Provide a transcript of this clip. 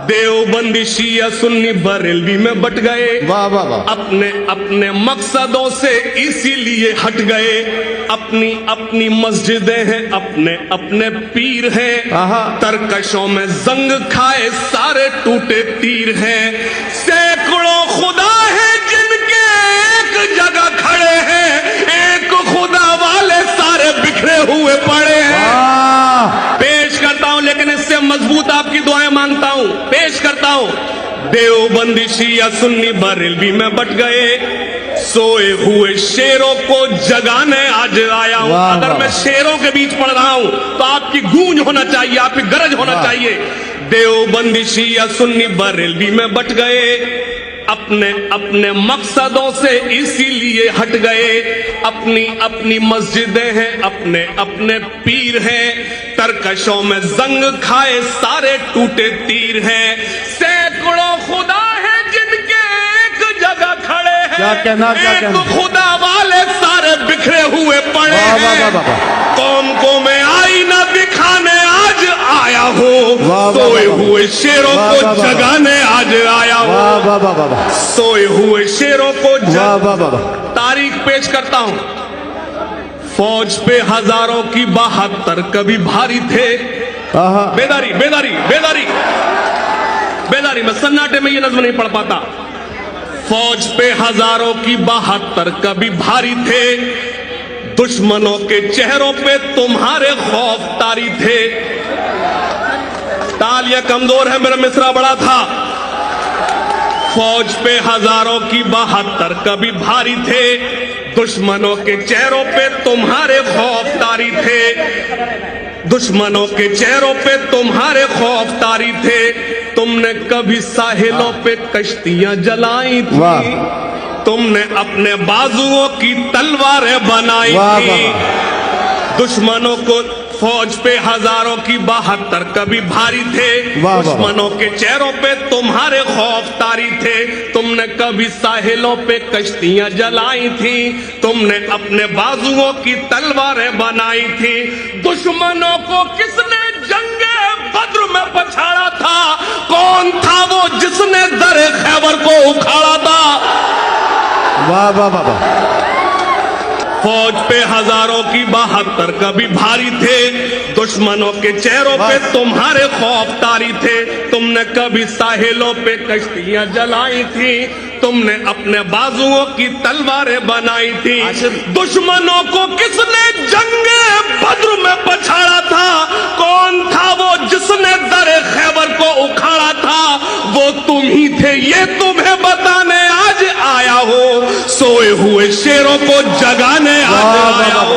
देवबंदी शिया सुन्नी बरेलवी में बट गए, वाह वाह वाह, अपने अपने मकसदों से इसीलिए हट गए। अपनी अपनी मस्जिदें हैं, अपने अपने पीर हैं, तरकशों में जंग खाए सारे टूटे तीर हैं। सैकड़ों खुदा हैं जिनके एक जगह खड़े हैं, एक खुदा वाले सारे बिखरे हुए पड़े हैं। पेश करता हूं, लेकिन इससे मजबूत आपकी दुआएं मांगता हूं। पेश करता हूं, देवबंदी शिया सुन्नी बरेलवी में बट गए, सोए हुए शेरों को जगाने आज आया हूं। अगर मैं शेरों के बीच पढ़ रहा हूं तो आपकी गूंज होना चाहिए, आपकी गरज होना चाहिए। देवबंदी शिया सुन्नी बरेलवी में बट गए, अपने अपने मकसदों से इसीलिए हट गए। अपनी अपनी मस्जिदें हैं, अपने अपने पीर हैं, तरकशों में जंग खाए सारे टूटे तीर हैं। सैकड़ों खुदा हैं जिनके एक जगह खड़े हैं, क्या कहना, क्या एक कहना? खुदा वाले सारे बिखरे हुए पड़े हैं। कौम को मैं आईना दिखाने आज आया हूँ, सोए हुए शेरों को जगाने आज आया हूँ, सोए हुए शेरों को तारीख पेश करता हूँ। फौज पे हजारों की 72 कभी भारी थे। बेदारी बेदारी बेदारी बेदारी, मैं सन्नाटे में ये नज्म नहीं पढ़ पाता। फौज पे हजारों की 72 कभी भारी थे, दुश्मनों के चेहरों पे तुम्हारे खौफ तारी थे। तालियां कमजोर है, मेरा मिसरा बड़ा था। फौज पे हजारों की 72 कभी भारी थे, दुश्मनों के चेहरों पे तुम्हारे खौफ तारी थे। दुश्मनों के चेहरों पे तुम्हारे खौफ तारी थे। तुमने कभी साहिलों पे कश्तियां जलाई थी, तुमने अपने बाजुओं की तलवारें बनाई थी। दुश्मनों को फौज पे हजारों की 72 कभी भारी थे, दुश्मनों के चेहरों पे तुम्हारे खौफ तारी थे। तुमने कभी साहिलों पे कश्तियां जलाई थी, तुमने अपने बाजुओं की तलवारें बनाई थी। दुश्मनों को किसने जंगे बद्र में पछाड़ा था? कौन था वो जिसने दरे खैबर को उखाड़ा था? वाह वाह वाह। फौज पे हजारों की 72 कभी भारी थे, दुश्मनों के चेहरों पे तुम्हारे खौफ तारी थे। तुमने कभी साहिलों पे कश्तियां जलाई थी, तुमने अपने बाजुओं की तलवारें बनाई थी। दुश्मनों को किसने जंगे बद्र में पछाड़ा था? कौन था वो जिसने दरे खैबर को उखाड़ा था? वो तुम ही थे, ये तुम्हें बताने आज आया हो, सोए हुए शेरों को जगाने आज आया हो।